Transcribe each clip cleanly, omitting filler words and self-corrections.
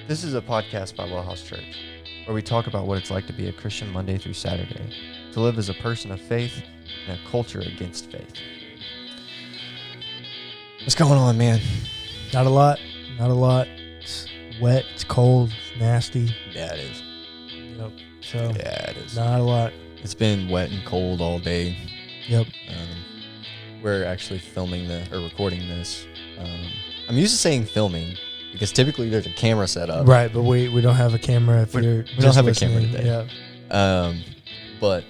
This is a podcast by WellHouse Church, where we talk about what it's like to be a Christian Monday through Saturday, to live as a person of faith in a culture against faith. What's going on, man? Not a lot. It's wet, it's cold, it's nasty. Yeah, it is. Yep. So, Yeah, it is. not a lot. It's been wet and cold all day. Yep. We're actually recording this. I'm used to saying filming because typically there's a camera set up. Right, but we don't have a camera if you're We don't have a camera listening. today. Yeah. But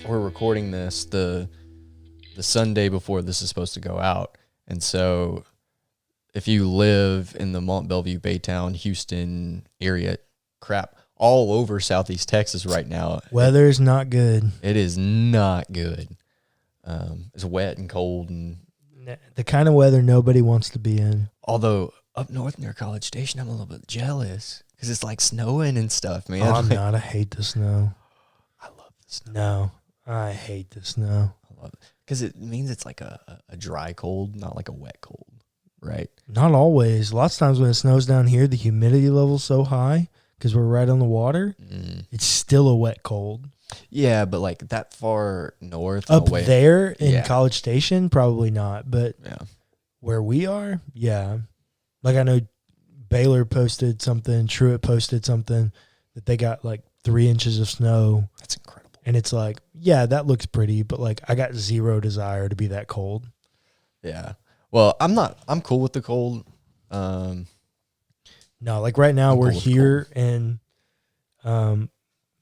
we're recording this the Sunday before this is supposed to go out. And so if you live in the Mont Belvieu, Baytown, Houston area, all over Southeast Texas right now. Weather's not good. It is not good. It's wet and cold, and The kind of weather nobody wants to be in. although up north near College Station, I'm a little bit jealous because it's like snowing and stuff, man. Oh, I'm not. I hate the snow. I love the snow. No, I hate the snow. I love it because it means it's like a dry cold, not like a wet cold, right? Not always. Lots of times when it snows down here, the humidity level's so high because we're right on the water. It's still a wet cold. Yeah, but like that far north, Up away, there in Yeah. College Station, probably not. But yeah, where we are, yeah. Like I know Baylor posted something, Truett posted something that they got like 3 inches of snow. that's incredible. And it's like, yeah, that looks pretty, but like I got zero desire to be that cold. Yeah. Well, I'm cool with the cold. No, like right now I'm we're cool with here and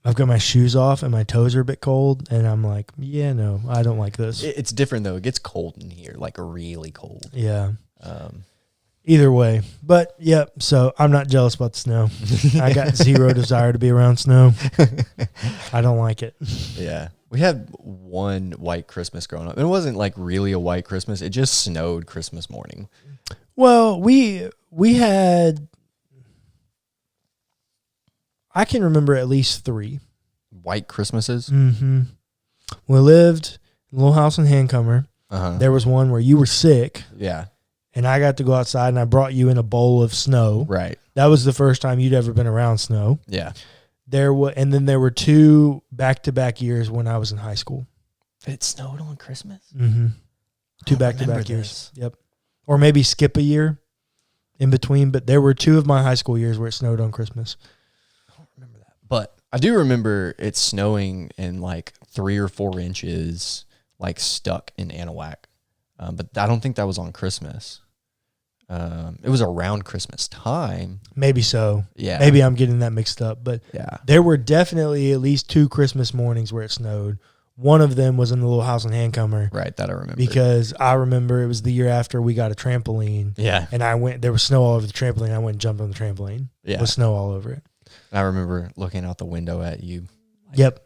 I've got my shoes off and my toes are a bit cold and I'm like, yeah, no, I don't like this. It's different though. It gets cold in here, like really cold. Yeah. Um, Either way. But yep, so I'm not jealous about the snow. I got zero desire to be around snow. I don't like it. Yeah. We had one white Christmas growing up. It wasn't like really a white Christmas. It just snowed Christmas morning. Well, we had, I can remember at least 3. White Christmases? Mm-hmm. We lived in a little house in Hancomer. Uh-huh. There was one where you were sick, Yeah. and I got to go outside, and I brought you in a bowl of snow. Right. That was the first time you'd ever been around snow. Yeah. And then there were 2 back-to-back years when I was in high school. It snowed on Christmas? Mm-hmm. 2 don't back-to-back remember years. this. Yep. Or maybe skip a year in between, but there were 2 of my high school years where it snowed on Christmas. I don't remember that. But I do remember it snowing in like 3 or 4 inches, like stuck in Anahuac. But I don't think that was on Christmas. It was around Christmas time. Maybe so. Yeah. Maybe I'm getting that mixed up, but Yeah. there were definitely at least 2 Christmas mornings where it snowed. One of them was in the little house in Hancomer. Right. That I remember. Because I remember it was the year after we got a trampoline. Yeah. And there was snow all over the trampoline. I went and jumped on the trampoline. Yeah. With snow all over it. I remember looking out the window at you. Yep.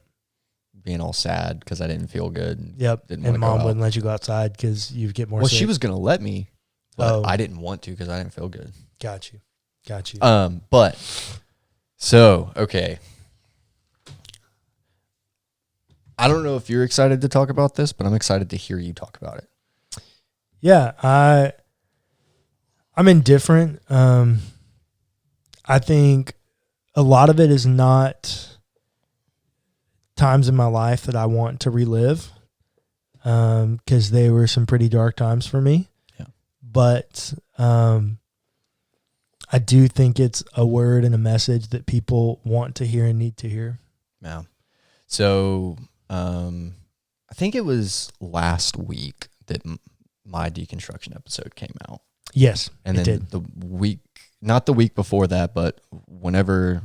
Being all sad because I didn't feel good. Yep. Didn't And wanna go Mom out. wouldn't let you go outside because you'd get more Well, sick. she was going to let me, but Oh. I didn't want to because I didn't feel good. Got you. Okay. I don't know if you're excited to talk about this, but I'm excited to hear you talk about it. Yeah. I'm indifferent. I think a lot of it is not times in my life that I want to relive, because they were some pretty dark times for me. Yeah. But I do think it's a word and a message that people want to hear and need to hear. Yeah. So I think it was last week that my deconstruction episode came out. Yes, And it then did. not the week before that, but whenever,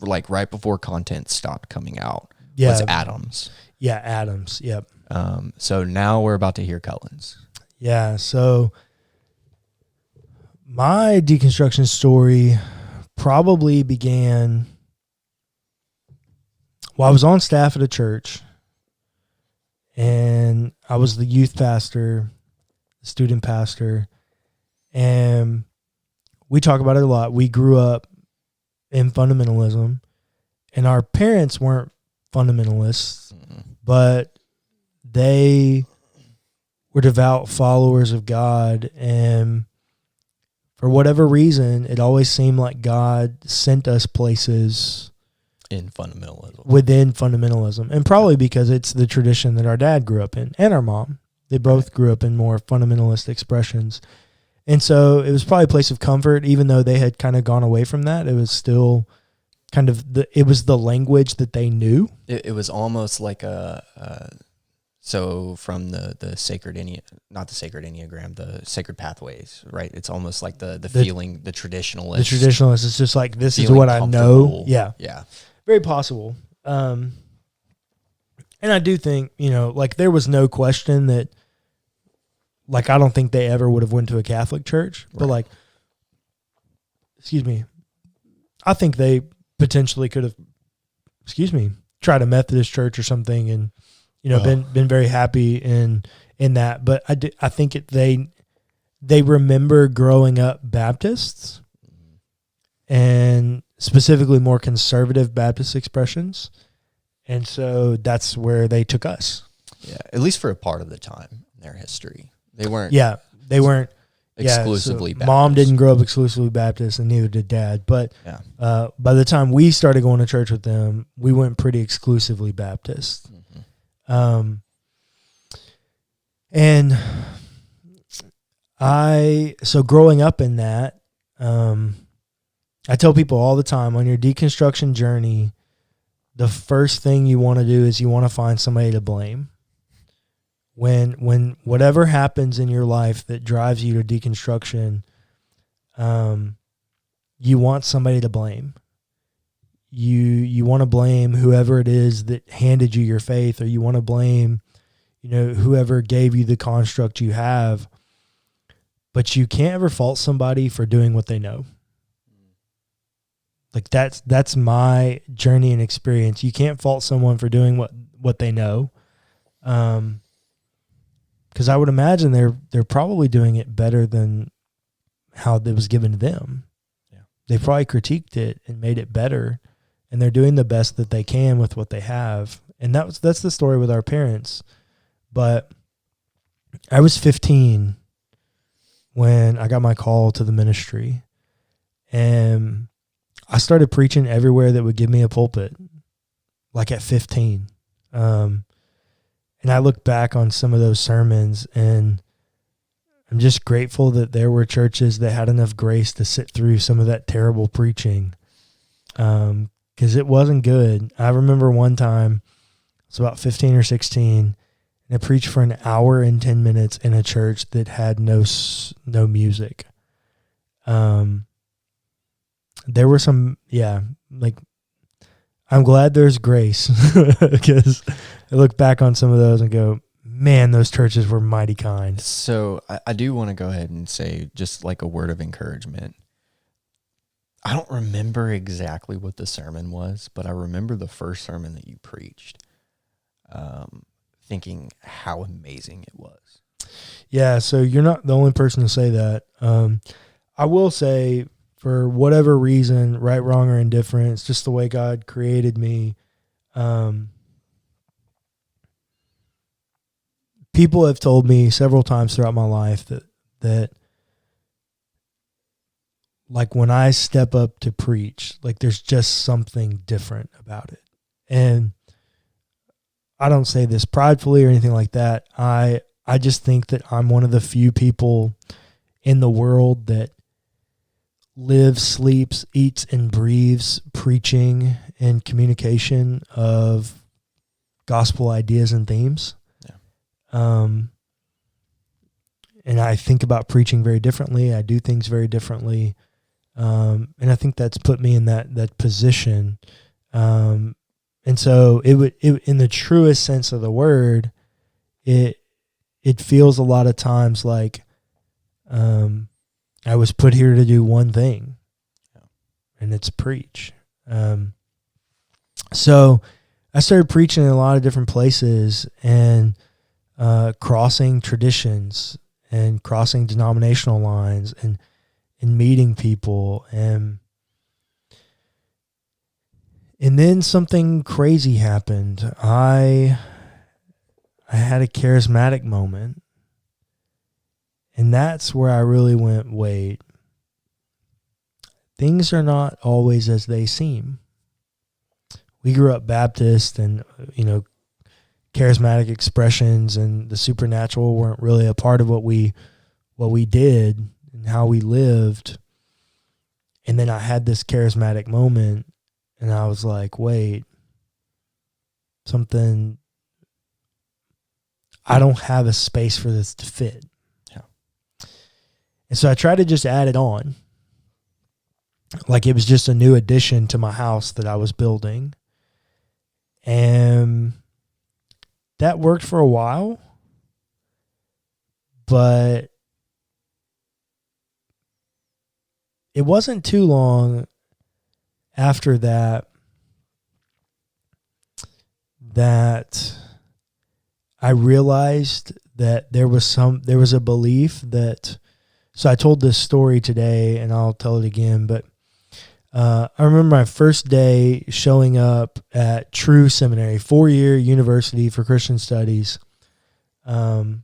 like right before content stopped coming out, was Adams. Yeah, Adams. Yep. So now we're about to hear CULLEN'S. Yeah, so my deconstruction story probably began I was on staff at a church, and I was the youth pastor, student pastor, and we talk about it a lot. We grew up in fundamentalism, and our parents weren't fundamentalists, but they were devout followers of God, and for whatever reason, it always seemed like God sent us places in fundamentalism. Within fundamentalism. And probably because it's the tradition that our dad grew up in and our mom. They both grew up in more fundamentalist expressions. And so it was probably a place of comfort, even though they had kind of gone away from that. It was still kind of it was the language that they knew. It was almost like so from the sacred not the sacred Enneagram, the sacred pathways, right? It's almost like the feeling, the traditionalist. The traditionalist is just like, this is what I know. Yeah. Yeah. Very possible. And I do think, like there was no question that, like, I don't think they ever would have went to a Catholic church, but like, I think they potentially could have, tried a Methodist church or something and, been very happy in that. But I think they remember growing up Baptists and specifically more conservative Baptist expressions. And so that's where they took us. Yeah, at least for a part of the time in their history. They weren't exclusively Baptist. Mom didn't grow up exclusively Baptist, and neither did Dad. But by the time we started going to church with them, we went pretty exclusively Baptist. Mm-hmm. So growing up in that, I tell people all the time, on your deconstruction journey, the first thing you want to do is you want to find somebody to blame. When whatever happens in your life that drives you to deconstruction, you want somebody to blame. You want to blame whoever it is that handed you your faith, or you want to blame, whoever gave you the construct you have. But you can't ever fault somebody for doing what they know. Like that's my journey and experience. You can't fault someone for doing what they know. Because I would imagine they're probably doing it better than how it was given to them. Yeah. They probably critiqued it and made it better, and they're doing the best that they can with what they have. And that's the story with our parents. But I was 15 when I got my call to the ministry, and I started preaching everywhere that would give me a pulpit, like at 15. And I look back on some of those sermons, and I'm just grateful that there were churches that had enough grace to sit through some of that terrible preaching, because it wasn't good. I remember one time, I was about 15 or 16, and I preached for an hour and 10 minutes in a church that had no music. There were some, I'm glad there's grace, because I look back on some of those and go, man, those churches were mighty kind. So I do want to go ahead and say just like a word of encouragement. I don't remember exactly what the sermon was, but I remember the first sermon that you preached, thinking how amazing it was. Yeah, so you're not the only person to say that. I will say, for whatever reason, right, wrong, or indifferent, it's just the way God created me. People have told me several times throughout my life that like when I step up to preach, like there's just something different about it. And I don't say this pridefully or anything like that. I just think that I'm one of the few people in the world that lives, sleeps, eats, and breathes preaching and communication of gospel ideas and themes. And I think about preaching very differently. I do things very differently. And I think that's put me in that position. And so it in the truest sense of the word, it feels a lot of times like, I was put here to do one thing, and it's preach. So I started preaching in a lot of different places, and crossing traditions and crossing denominational lines and meeting people. And then something crazy happened. I had a charismatic moment. And that's where I really went, wait, things are not always as they seem. We grew up Baptist, and, charismatic expressions and the supernatural weren't really a part of what we did and how we lived. And then I had this charismatic moment, and I was like, wait, I don't have a space for this to fit. Yeah. And so I tried to just add it on. Like it was just a new addition to my house that I was building. And that worked for a while. But it wasn't too long after that I realized that there was a belief that, so I told this story today and I'll tell it again, but I remember my first day showing up at True Seminary, 4-year university for Christian studies. I'd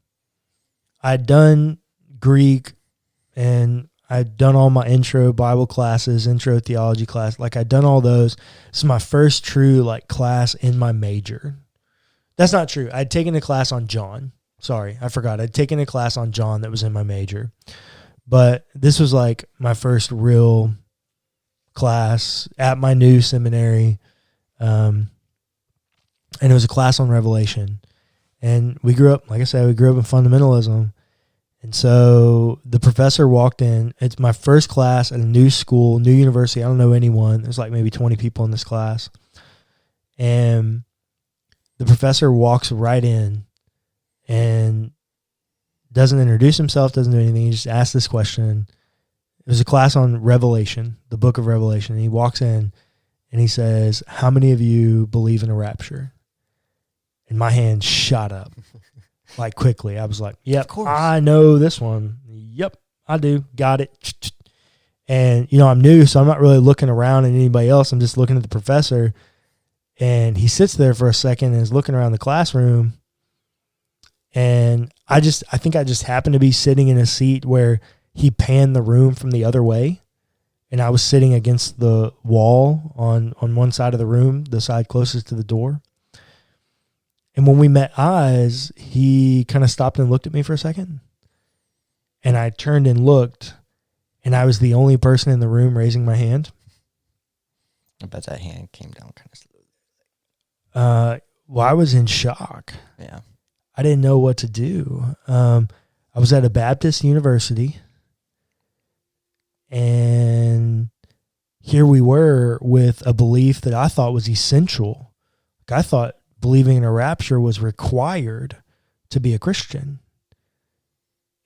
done Greek and I'd done all my intro Bible classes, intro theology class. Like I'd done all those. This is my first true class in my major. That's not true. I'd taken a class on John. Sorry, I forgot. I'd taken a class on John that was in my major. But this was my first real class at my new seminary. And it was a class on Revelation. And we grew up, like I said, in fundamentalism. And so the professor walked in. It's my first class at a new school, new university. I don't know anyone. There's maybe 20 people in this class. And the professor walks right in and doesn't introduce himself, doesn't do anything. He just asks this question. It was a class on Revelation, the book of Revelation. And he walks in and he says, how many of you believe in a rapture? And my hand shot up quickly. I was like, yep, I know this one. Yep, I do. Got it. And, I'm new, so I'm not really looking around at anybody else. I'm just looking at the professor. And he sits there for a second and is looking around the classroom. And I think I just happened to be sitting in a seat where he panned the room from the other way. And I was sitting against the wall on one side of the room, the side closest to the door. And when we met eyes, he kind of stopped and looked at me for a second. And I turned and looked, and I was the only person in the room raising my hand. I bet that hand came down kind of slowly. Well, I was in shock. Yeah. I didn't know what to do. I was at a Baptist university, and here we were with a belief that I thought was essential. I thought believing in a rapture was required to be a Christian.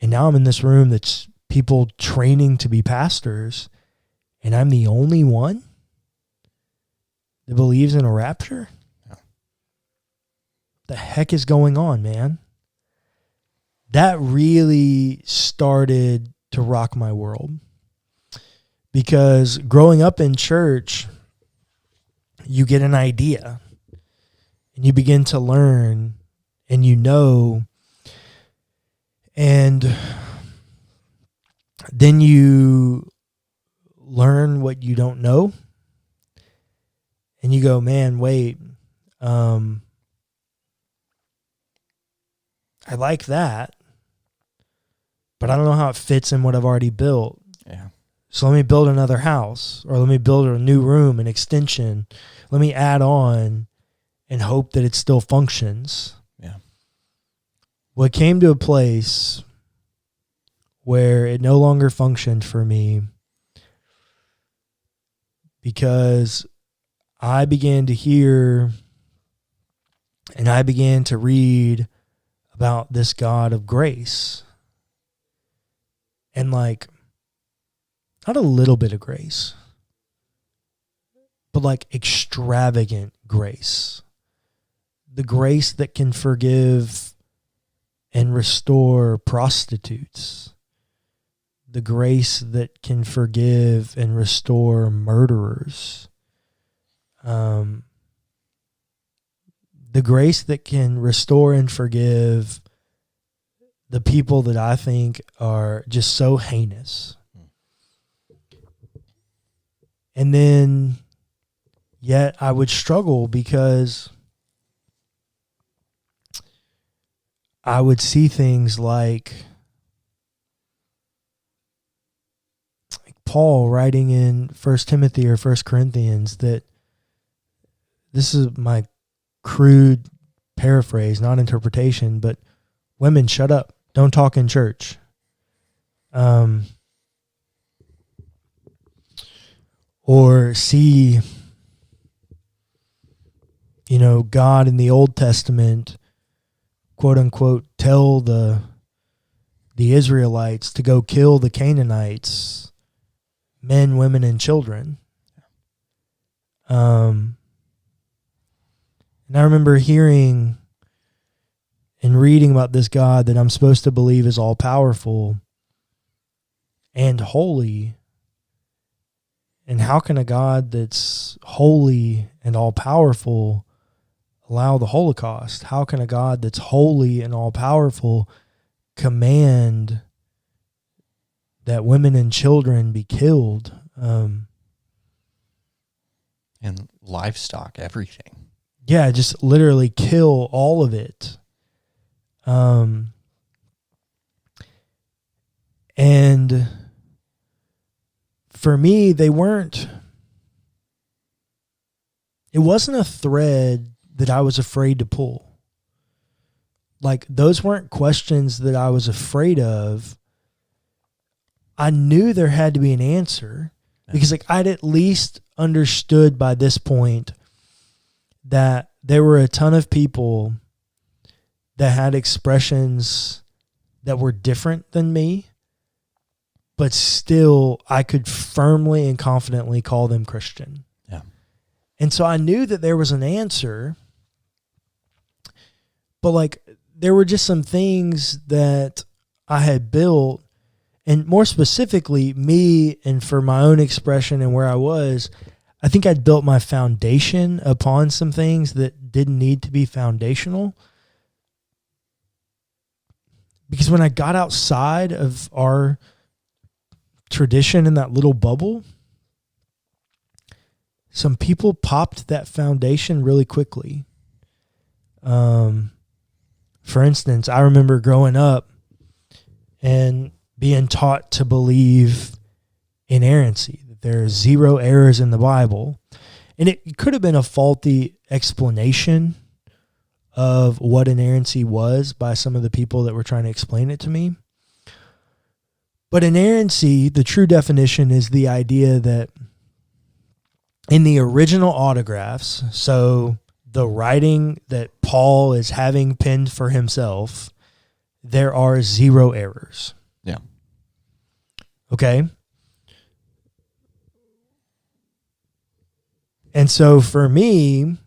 And now I'm in this room that's people training to be pastors, and I'm the only one that believes in a rapture? The heck is going on, man? That really started to rock my world. Because growing up in church, you get an idea and you begin to learn and and then you learn what you don't know and you go, man, wait, I like that, but I don't know how it fits in what I've already built. Yeah. So let me build another house, or let me build a new room, an extension. Let me add on and hope that it still functions. Yeah. Well, it came to a place where it no longer functioned for me because I began to hear and I began to read about this God of grace. And not a little bit of grace, but extravagant grace. The grace that can forgive and restore prostitutes. The grace that can forgive and restore murderers. The grace that can restore and forgive the people that I think are just so heinous. And then yet I would struggle because I would see things like Paul writing in 1 Timothy or 1 Corinthians, that this is my crude paraphrase, not interpretation, but women, shut up. Don't talk in church. Or see, God in the Old Testament, quote unquote, tell the Israelites to go kill the Canaanites, men, women, and children. And I remember hearing and reading about this God that I'm supposed to believe is all powerful and holy. And how can a God that's holy and all powerful allow the Holocaust? How can a God that's holy and all powerful command that women and children be killed? And livestock, everything. Yeah, just literally kill all of it. And for me, it wasn't a thread that I was afraid to pull. Like, those weren't questions that I was afraid of. I knew there had to be an answer because, like, I'd at least understood by this point that there were a ton of people that had expressions that were different than me, but still I could firmly and confidently call them Christian. Yeah. And so I knew that there was an answer, but like there were just some things that I had built, and more specifically me, and for my own expression and where I was, I think I'd built my foundation upon some things that didn't need to be foundational. Because when I got outside of our tradition in that little bubble, some people popped that foundation really quickly. For instance, I remember growing up and being taught to believe inerrancy, that there are 0 errors in the Bible. And it could have been a faulty explanation of what inerrancy was by some of the people that were trying to explain it to me. But inerrancy, the true definition, is the idea that in the original autographs, so the writing that Paul is having penned for himself, there are 0 errors. Yeah. Okay? And so for me,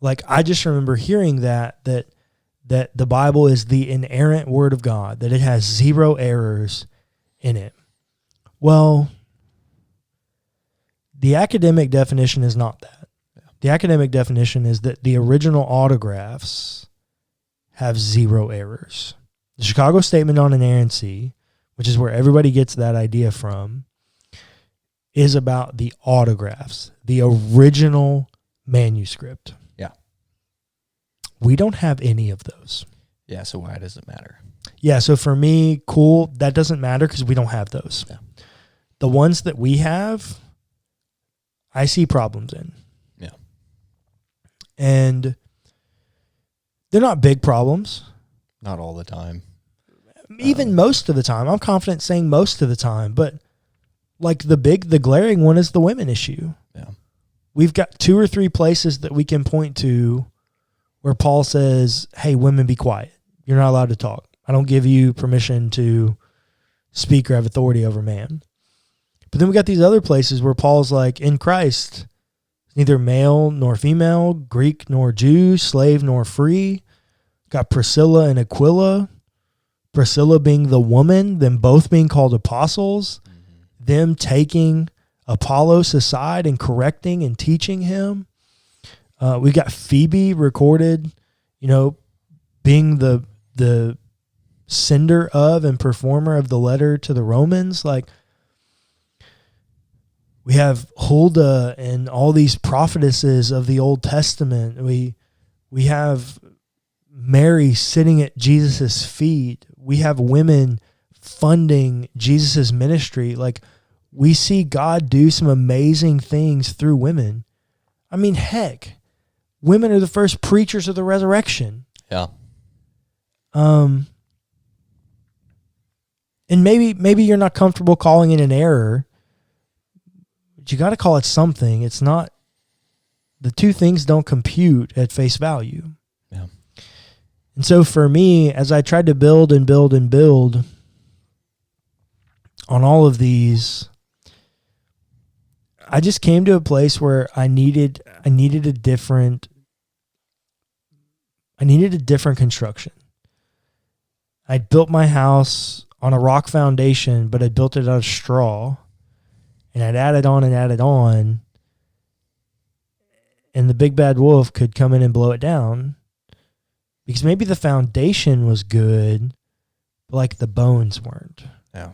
like, I just remember hearing that the Bible is the inerrant word of God, that it has 0 errors in it. Well, the academic definition is not that. Yeah. The academic definition is that the original autographs have 0 errors. The Chicago Statement on Inerrancy, which is where everybody gets that idea from, is about the autographs, the original manuscript. Yeah. We don't have any of those. Yeah, so why does it matter? Yeah, so for me, cool, that doesn't matter because we don't have those. Yeah. The ones that we have, I see problems in. Yeah. And they're not big problems. Not all the time. Even most of the time. I'm confident saying most of the time, but like the glaring one is the women issue. Yeah. We've got 2 or 3 places that we can point to where Paul says, hey, women, be quiet. You're not allowed to talk. I don't give you permission to speak or have authority over man. But then we got these other places where Paul's like, in Christ, neither male nor female, Greek nor Jew, slave nor free. Got Priscilla and Aquila. Priscilla being the woman, them both being called apostles, them taking Apollos aside and correcting and teaching him. We got Phoebe recorded, being the sender of and performer of the letter to the Romans. Like, We have Huldah and all these prophetesses of the Old Testament. We have Mary sitting at Jesus' feet. We have women funding Jesus' ministry. Like, we see God do some amazing things through women. I mean, heck, women are the first preachers of the resurrection. Yeah. And maybe you're not comfortable calling it an error, but you got to call it something. It's not, the two things don't compute at face value. Yeah. And so for me, as I tried to build and build and build on all of these, I just came to a place where I needed a different construction. I built my house on a rock foundation, but I built it out of straw, and I'd added on and added on, and the big bad wolf could come in and blow it down because maybe the foundation was good, but like the bones weren't. Yeah.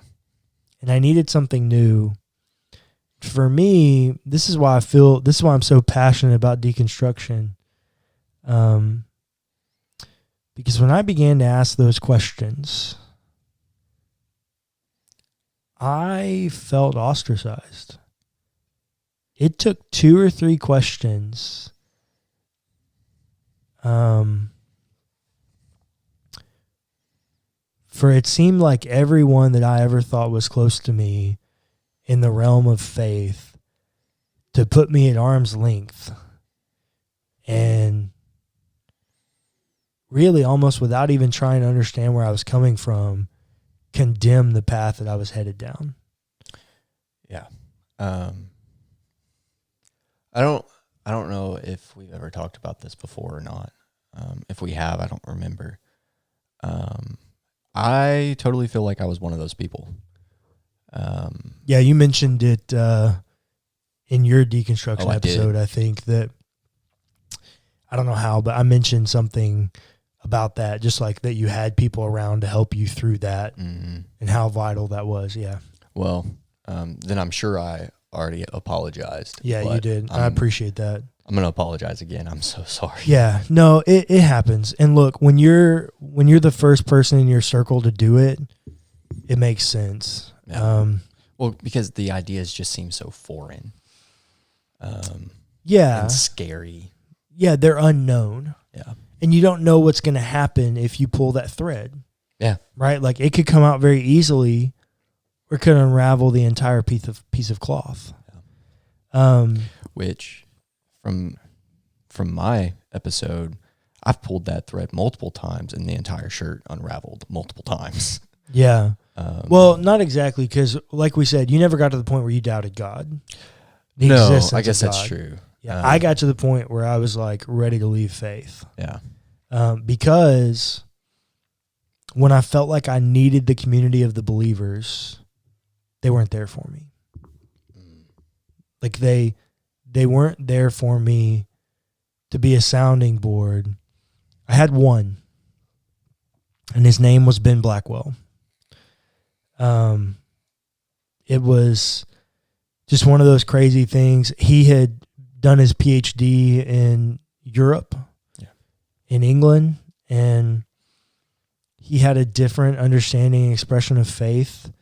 And I needed something new. For me, this is why I'm so passionate about deconstruction. Because when I began to ask those questions, I felt ostracized. It took 2 or 3 questions for it seemed like everyone that I ever thought was close to me in the realm of faith to put me at arm's length and really almost without even trying to understand where I was coming from, condemn the path that I was headed down. Yeah. I don't know if we've ever talked about this before or not. If we have, I don't remember. I totally feel like I was one of those people. Yeah, you mentioned it in your deconstruction episode. I think that, I don't know how, but I mentioned something about that, just like that you had people around to help you through that, and how vital that was. Yeah. Well, then I'm sure I already apologized. Yeah, you did. I appreciate that. I'm going to apologize again. I'm so sorry. Yeah, no, it happens. And look, when you're the first person in your circle to do it, it makes sense. Yeah. Well, because the ideas just seem so foreign. Yeah. And scary. Yeah, they're unknown. Yeah. And you don't know what's going to happen if you pull that thread. Yeah. Right? Like, it could come out very easily or it could unravel the entire piece of cloth. Yeah. Which, from my episode, I've pulled that thread multiple times and the entire shirt unraveled multiple times. Yeah. Well, not exactly, because like we said, you never got to the point where you doubted God. No, I guess that's true. Yeah, I got to the point where I was like ready to leave faith. Yeah. Because when I felt like I needed the community of the believers, they weren't there for me. Like they weren't there for me to be a sounding board. I had one, and his name was Ben Blackwell. It was just one of those crazy things. He had done his PhD in Europe, in England, and he had a different understanding and expression of faith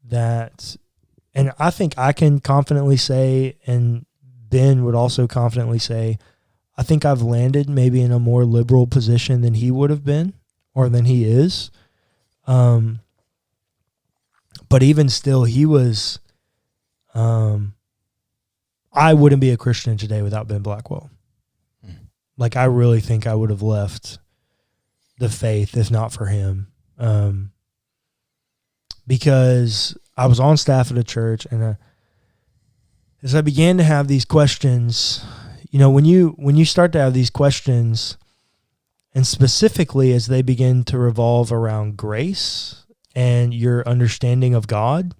that, and I think I can confidently say, and Ben would also confidently say, I think I've landed maybe in a more liberal position than he would have been or than he is. But even still, he was, I wouldn't be a Christian today without Ben Blackwell. Like, I really think I would have left the faith if not for him. Because I was on staff at a church, and as I began to have these questions, when you start to have these questions, and specifically as they begin to revolve around grace and your understanding of God,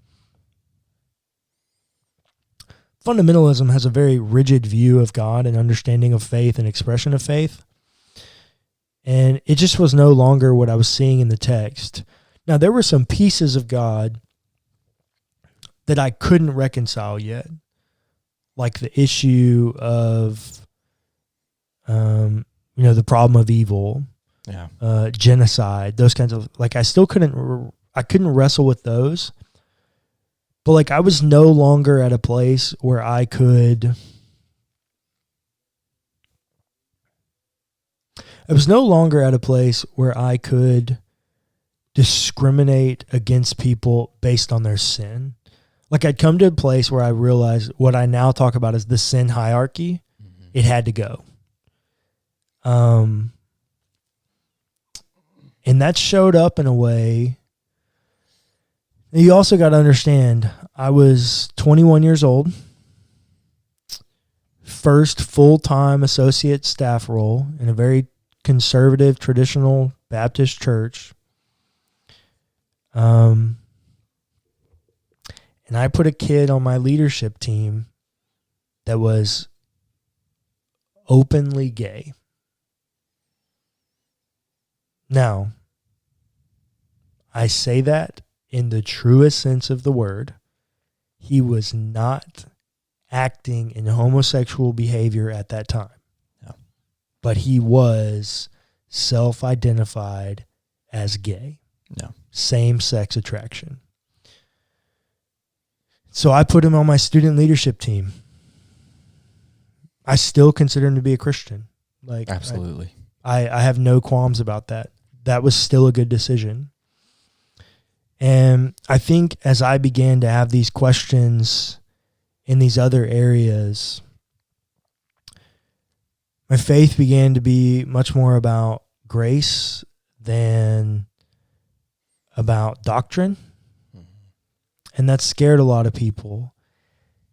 fundamentalism has a very rigid view of God and understanding of faith and expression of faith. And it just was no longer what I was seeing in the text. Now, there were some pieces of God that I couldn't reconcile yet. like the issue of, the problem of evil, genocide, those kinds of, like, I still couldn't wrestle with those. But like, I was no longer at a place where I could discriminate against people based on their sin. Like, I'd come to a place where I realized what I now talk about as the sin hierarchy. Mm-hmm. It had to go. And that showed up in a way. You also got to understand, I was 21 years old, first full-time associate staff role in a very conservative, traditional Baptist church. And I put a kid on my leadership team that was openly gay. Now, I say that in the truest sense of the word. He was not acting in homosexual behavior at that time. No. But he was self-identified as gay. No. Same-sex attraction. So I put him on my student leadership team. I still consider him to be a Christian. Like, absolutely. I have no qualms about that. That was still a good decision. And I think as I began to have these questions in these other areas, my faith began to be much more about grace than about doctrine. And that scared a lot of people.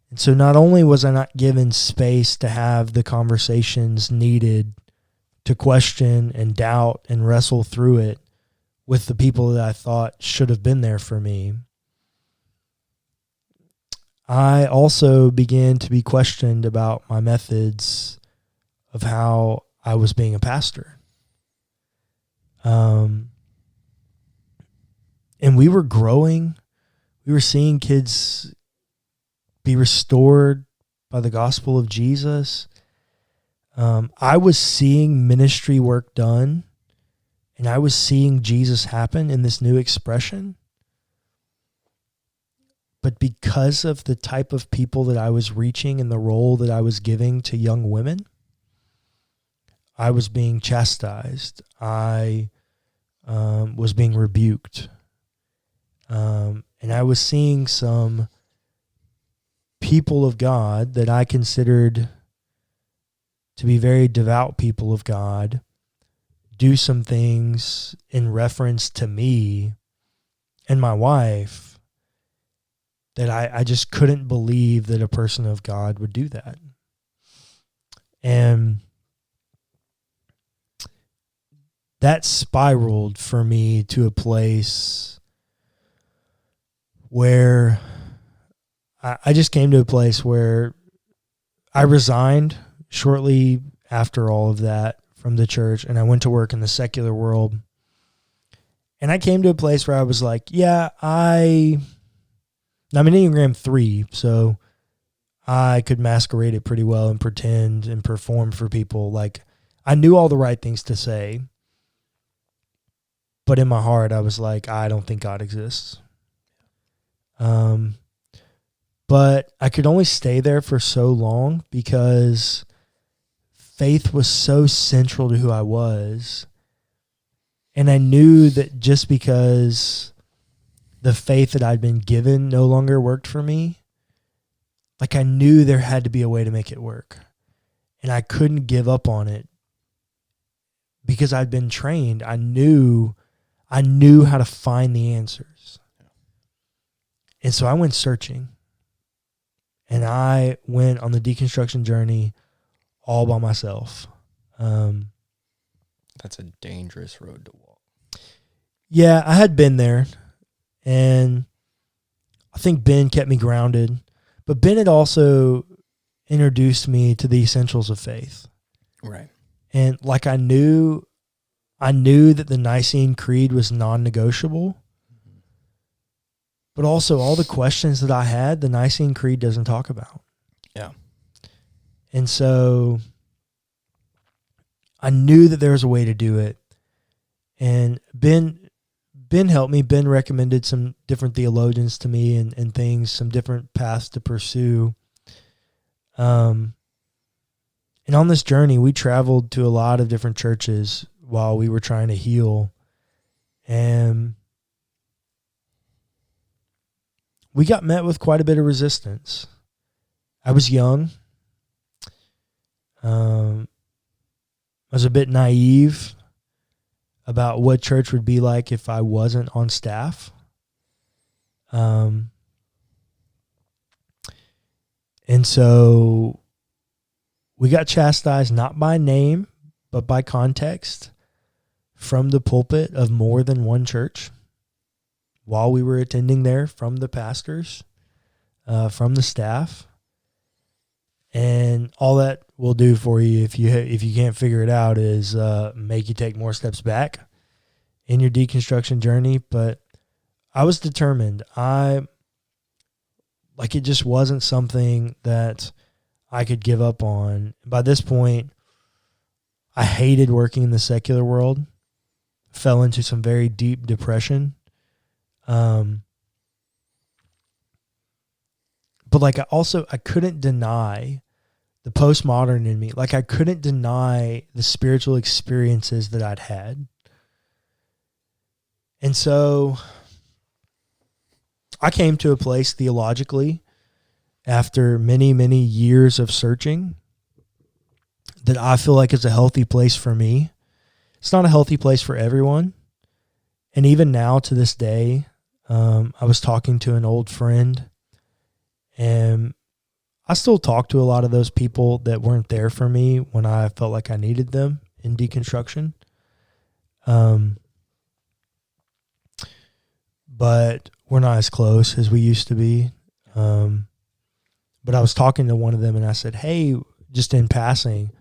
And so not only was I not given space to have the conversations needed to question and doubt and wrestle through it with the people that I thought should have been there for me, I also began to be questioned about my methods of how I was being a pastor. And we were growing. We were seeing kids be restored by the gospel of Jesus. I was seeing ministry work done, and I was seeing Jesus happen in this new expression. But because of the type of people that I was reaching and the role that I was giving to young women, I was being chastised. I was being rebuked. And I was seeing some people of God that I considered to be very devout people of God do some things in reference to me and my wife that I just couldn't believe that a person of God would do that. And that spiraled for me to a place where I just came to a place where I resigned shortly after all of that from the church, and I went to work in the secular world. And I came to a place where I was like, yeah, I'm an Enneagram 3, so I could masquerade it pretty well and pretend and perform for people. Like, I knew all the right things to say, but in my heart, I was like, I don't think God exists. But I could only stay there for so long because faith was so central to who I was. And I knew that just because the faith that I'd been given no longer worked for me, like, I knew there had to be a way to make it work. And I couldn't give up on it because I'd been trained. I knew how to find the answers. And so I went searching. And I went on the deconstruction journey all by myself. That's a dangerous road to walk. Yeah, I had been there. And I think Ben kept me grounded. But Ben had also introduced me to the essentials of faith. Right. And like, I knew that the Nicene Creed was non-negotiable. But also all the questions that I had, the Nicene Creed doesn't talk about. Yeah. And so I knew that there was a way to do it. And Ben helped me. Ben recommended some different theologians to me and things, some different paths to pursue. And on this journey, we traveled to a lot of different churches while we were trying to heal. And we got met with quite a bit of resistance. I was young. I was a bit naive about what church would be like if I wasn't on staff. And so we got chastised not by name, but by context from the pulpit of more than one church while we were attending there, from the pastors, from the staff. And all that will do for you if you can't figure it out is make you take more steps back in your deconstruction journey. But I was determined. It just wasn't something that I could give up on. By this point, I hated working in the secular world. Fell into some very deep depression. But I couldn't deny the postmodern in me. I couldn't deny the spiritual experiences that I'd had. And so I came to a place theologically after many, many years of searching that I feel like is a healthy place for me. It's not a healthy place for everyone. And even now to this day, I was talking to an old friend, and I still talk to a lot of those people that weren't there for me when I felt like I needed them in deconstruction. But we're not as close as we used to be. But I was talking to one of them and I said, hey, just in passing,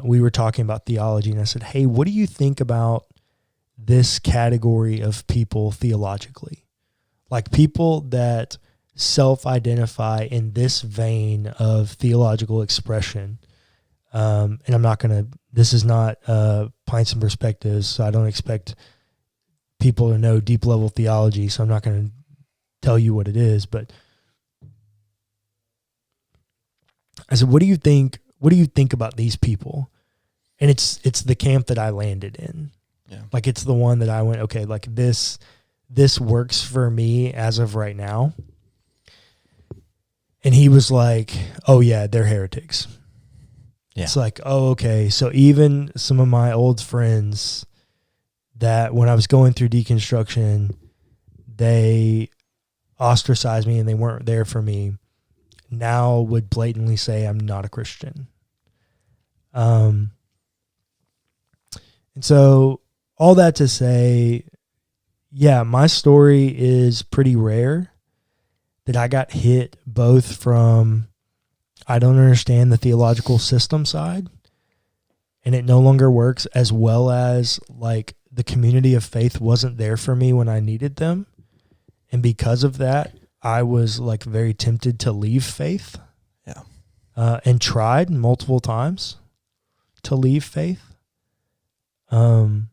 we were talking about theology, and I said, hey, what do you think about this category of people theologically? People that self-identify in this vein of theological expression. And this is not Pints and Perspectives, so I don't expect people to know deep level theology, so I'm not going to tell you what it is. But I said, what do you think about these people? And it's the camp that I landed in. Yeah. It's the one that I went, okay, this works for me as of right now. And he was like, oh yeah, they're heretics. Yeah. It's oh, okay. So even some of my old friends that when I was going through deconstruction, they ostracized me and they weren't there for me, now would blatantly say I'm not a Christian. And so all that to say, yeah, my story is pretty rare, that I got hit both from I don't understand the theological system side, and it no longer works, as well as the community of faith wasn't there for me when I needed them. And because of that, I was very tempted to leave faith. Yeah. And tried multiple times to leave faith. But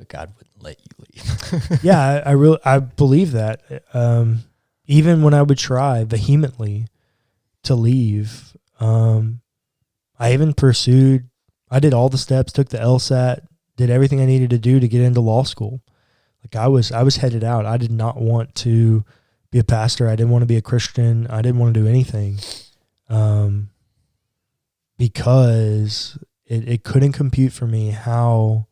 God wouldn't let you leave. Yeah, I believe that. Even when I would try vehemently to leave, I even pursued. I did all the steps, took the LSAT, did everything I needed to do to get into law school. I was headed out. I did not want to be a pastor. I didn't want to be a Christian. I didn't want to do anything, because it couldn't compute for me how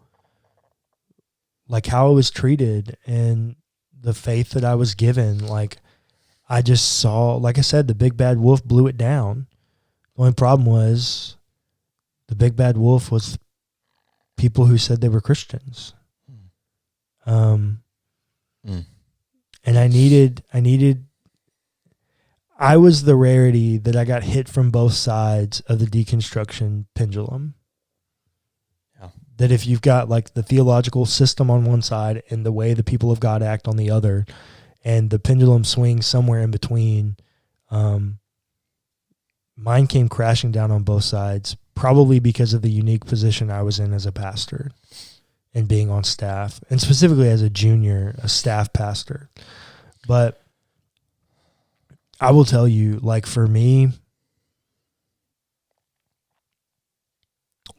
I was treated and the faith that I was given. I just saw, like I said, the big bad wolf blew it down. The only problem was the big bad wolf was people who said they were Christians. And I was the rarity that I got hit from both sides of the deconstruction pendulum. Yeah. That if you've got the theological system on one side and the way the people of God act on the other, and the pendulum swings somewhere in between, mine came crashing down on both sides, probably because of the unique position I was in as a pastor and being on staff, and specifically as a junior, a staff pastor. But I will tell you, like, for me,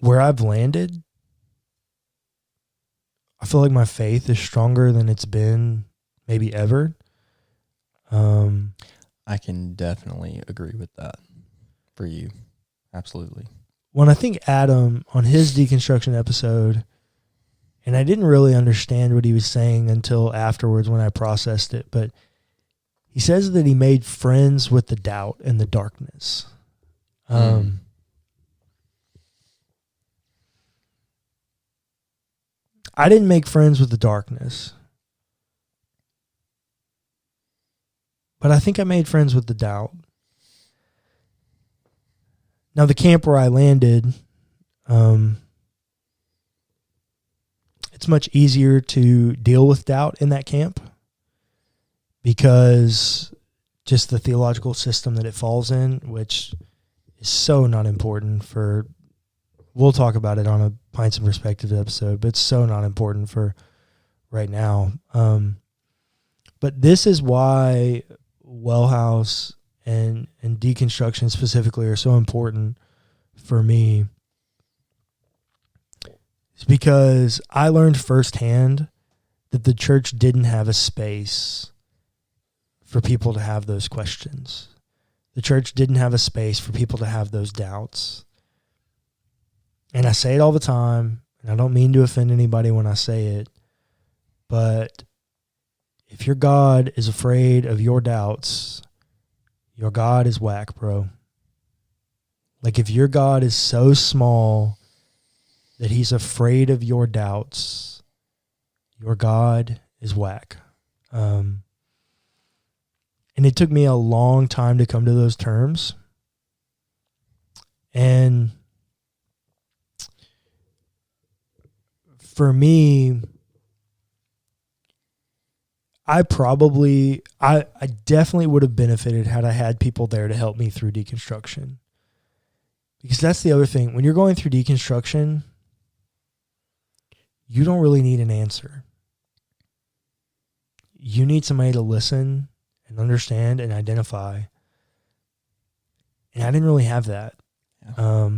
where I've landed, I feel like my faith is stronger than it's been maybe ever. I can definitely agree with that for you. Absolutely. When I think Adam, on his deconstruction episode, and I didn't really understand what he was saying until afterwards when I processed it, but he says that he made friends with the doubt and the darkness. I didn't make friends with the darkness, but I think I made friends with the doubt. Now, the camp where I landed, it's much easier to deal with doubt in that camp because just the theological system that it falls in, which is so not important for, we'll talk about it on a Pints and Perspective episode, but it's so not important for right now. But this is why WellHouse and deconstruction specifically are so important for me. It's because I learned firsthand that the church didn't have a space for people to have those questions. The church didn't have a space for people to have those doubts. And I say it all the time, and I don't mean to offend anybody when I say it, but if your God is afraid of your doubts, your God is whack, bro. Like, if your God is so small that he's afraid of your doubts, your God is whack. And it took me a long time to come to those terms. And for me, I definitely would have benefited had I had people there to help me through deconstruction. Because that's the other thing. When you're going through deconstruction, you don't really need an answer. You need somebody to listen and understand and identify. And I didn't really have that. Yeah.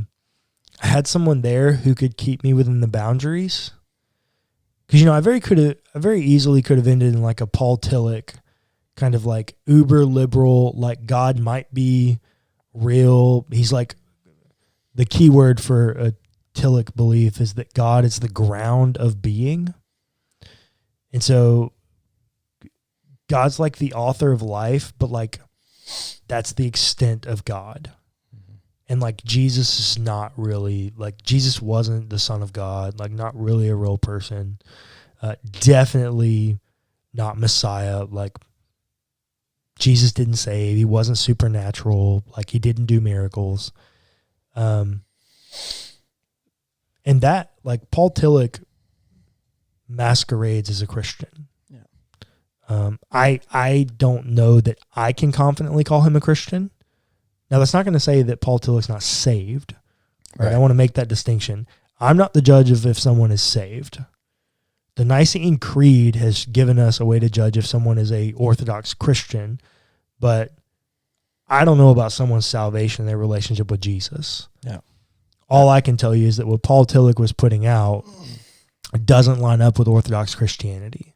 I had someone there who could keep me within the boundaries. Because, I very easily could have ended in like a Paul Tillich kind of like uber liberal, like God might be real. He's like, the key word for a Tillich belief is that God is the ground of being. And so God's like the author of life, but like that's the extent of God. Mm-hmm. And like Jesus is not really, like Jesus wasn't the Son of God, like not really a real person. Definitely not Messiah. Like Jesus didn't save. He wasn't supernatural. Like he didn't do miracles. And that, like Paul Tillich masquerades as a Christian. Yeah. I don't know that I can confidently call him a Christian. Now, that's not going to say that Paul Tillich's not saved. Right? I want to make that distinction. I'm not the judge of if someone is saved. The Nicene Creed has given us a way to judge if someone is a Orthodox Christian, but I don't know about someone's salvation and their relationship with Jesus. Yeah. All I can tell you is that what Paul Tillich was putting out doesn't line up with Orthodox Christianity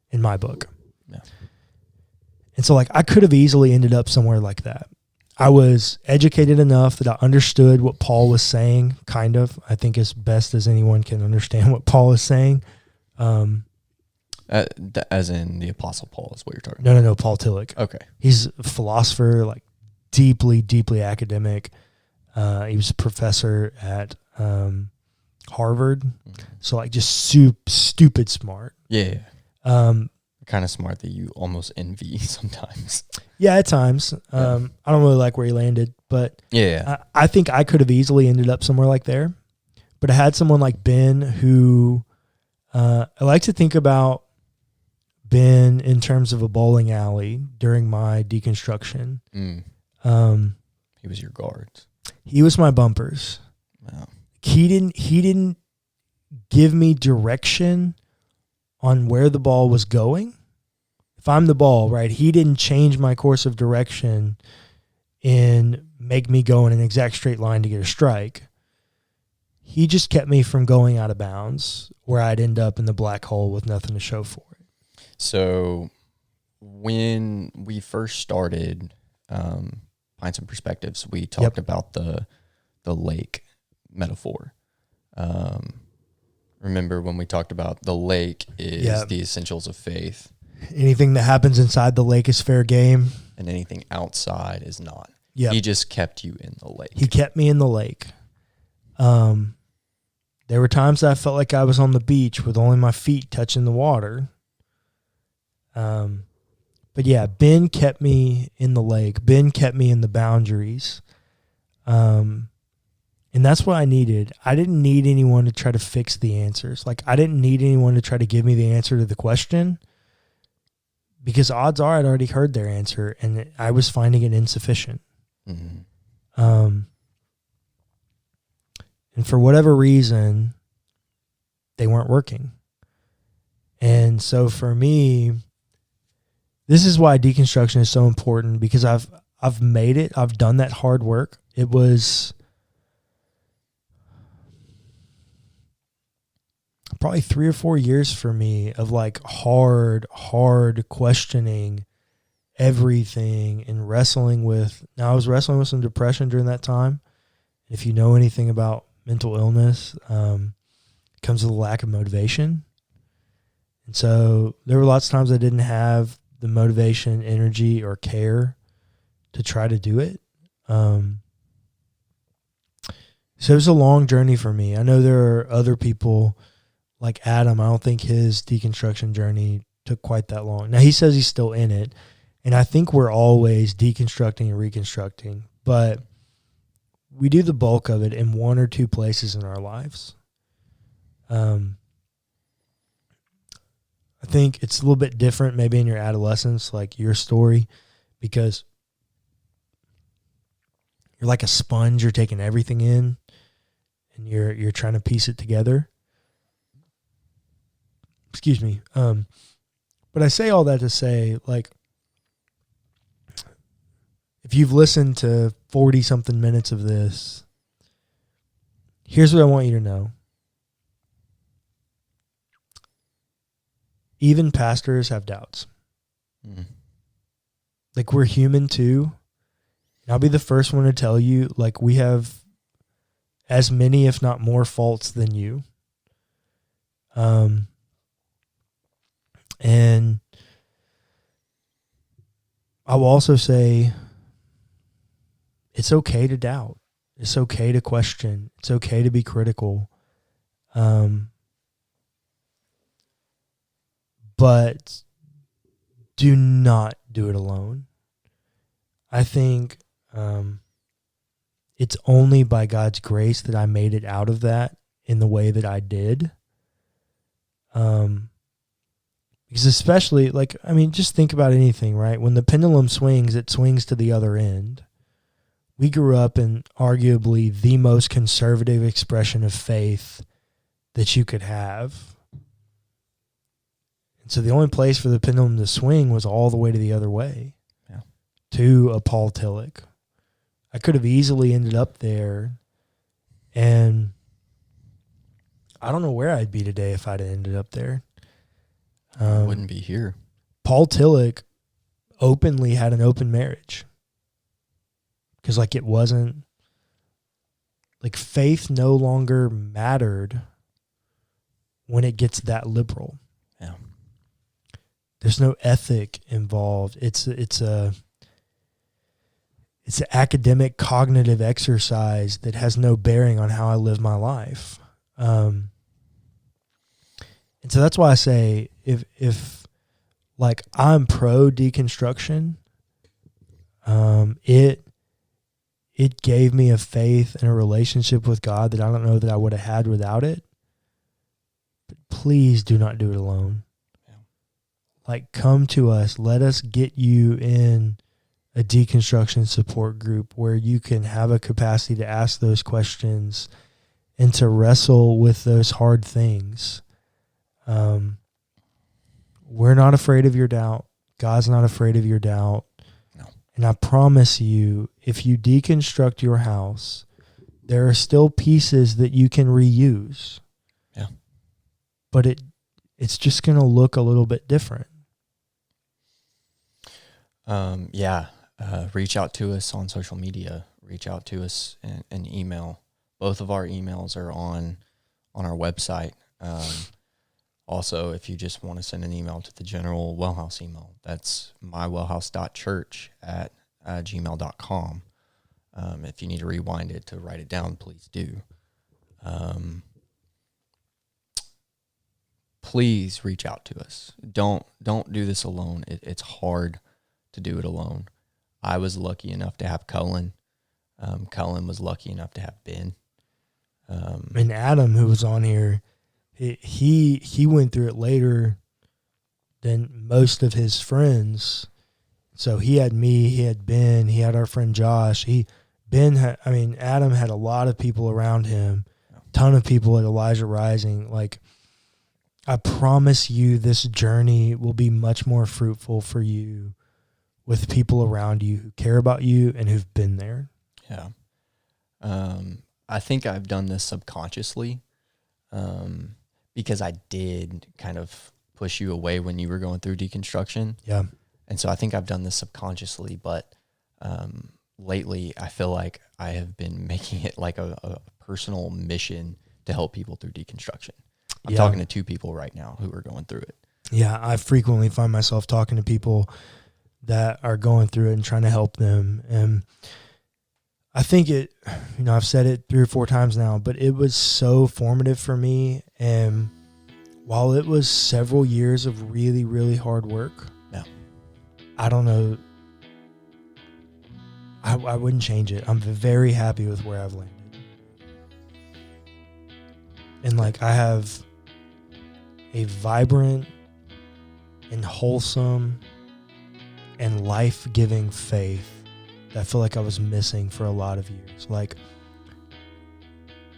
in my book. Yeah. And so like I could have easily ended up somewhere like that. I was educated enough that I understood what Paul was saying, kind of. I think as best as anyone can understand what Paul is saying. As in the Apostle Paul is what you're talking about? No, Paul Tillich. Okay. He's a philosopher, like deeply, deeply academic. He was a professor at Harvard. Mm-hmm. So like just stupid smart. Yeah. Kind of smart that you almost envy sometimes. Yeah, at times. I don't really like where he landed, but yeah, I think I could have easily ended up somewhere like there. But I had someone like Ben who I like to think about Ben in terms of a bowling alley during my deconstruction. He He was your guards. He was my bumpers. Wow. He didn't give me direction on where the ball was going. If I'm the ball, right, he didn't change my course of direction and make me go in an exact straight line to get a strike. He just kept me from going out of bounds where I'd end up in the black hole with nothing to show for it. So when we first started Pints and Perspectives, we talked about the lake metaphor. Remember when we talked about the lake is the essentials of faith. Anything that happens inside the lake is fair game. And anything outside is not. Yep. He just kept you in the lake. He kept me in the lake. There were times that I felt like I was on the beach with only my feet touching the water. But yeah, Ben kept me in the lake. Ben kept me in the boundaries. And that's what I needed. I didn't need anyone to try to fix the answers. Like, I didn't need anyone to try to give me the answer to the question, because odds are I'd already heard their answer and I was finding it insufficient. Mm-hmm. And for whatever reason, they weren't working. And so for me, this is why deconstruction is so important, because I've made it. I've done that hard work. It was probably 3 or 4 years for me of like hard questioning everything and wrestling with. Now, I was wrestling with some depression during that time. If you know anything about mental illness, it comes with a lack of motivation. And so there were lots of times I didn't have the motivation, energy, or care to try to do it. So it was a long journey for me. I know there are other people like Adam. I don't think his deconstruction journey took quite that long. Now, he says he's still in it, and I think we're always deconstructing and reconstructing, but we do the bulk of it in 1 or 2 places in our lives. I think it's a little bit different maybe in your adolescence, like your story, because you're like a sponge. You're taking everything in, and you're trying to piece it together. Excuse me. But I say all that to say, like, if you've listened to 40-something minutes of this, here's what I want you to know. Even pastors have doubts. Like, we're human too. And I'll be the first one to tell you, like, we have as many, if not more, faults than you. And I will also say it's okay to doubt. It's okay to question. It's okay to be critical. But do not do it alone. I think it's only by God's grace that I made it out of that in the way that I did. Because especially, like, I mean, just think about anything, right? When the pendulum swings, it swings to the other end. We grew up in arguably the most conservative expression of faith that you could have. And so the only place for the pendulum to swing was all the way to the other way, to a Paul Tillich. I could have easily ended up there, and I don't know where I'd be today if I'd ended up there. I wouldn't be here. Paul Tillich openly had an open marriage. Because, like, it wasn't, like, faith no longer mattered when it gets that liberal. Yeah. There's no ethic involved. It's an academic cognitive exercise that has no bearing on how I live my life. And so that's why I say if like I'm pro deconstruction, it gave me a faith and a relationship with God that I don't know that I would have had without it. But please do not do it alone. Yeah. Like, come to us. Let us get you in a deconstruction support group where you can have a capacity to ask those questions and to wrestle with those hard things. We're not afraid of your doubt. God's not afraid of your doubt. No. And I promise you, if you deconstruct your house, there are still pieces that you can reuse. Yeah. But it's just going to look a little bit different. Reach out to us on social media. Reach out to us in email. Both of our emails are on our website. Also, if you just want to send an email to the general WellHouse email, that's mywellhouse.church@gmail.com. If you need to rewind it to write it down, please do. Please reach out to us. Don't do this alone. It's hard to do it alone. I was lucky enough to have Cullen. Cullen was lucky enough to have Ben. And Adam, who was on here, he went through it later than most of his friends. So he had me, he had Ben, he had our friend Josh. Adam had a lot of people around him, ton of people at Elijah Rising. Like, I promise you this journey will be much more fruitful for you with people around you who care about you and who've been there. Yeah. I think I've done this subconsciously, because I did kind of push you away when you were going through deconstruction. Yeah. And so I think I've done this subconsciously, but lately I feel like I have been making it like a personal mission to help people through deconstruction. I'm talking to 2 people right now who are going through it. Yeah, I frequently find myself talking to people that are going through it and trying to help them. And I think I've said it 3 or 4 times now, but it was so formative for me. And while it was several years of really, really hard work, I don't know, I wouldn't change it. I'm very happy with where I've landed. And I have a vibrant and wholesome and life-giving faith that I feel like I was missing for a lot of years.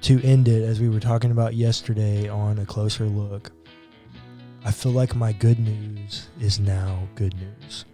To end it, as we were talking about yesterday on A Closer Look, I feel like my good news is now good news.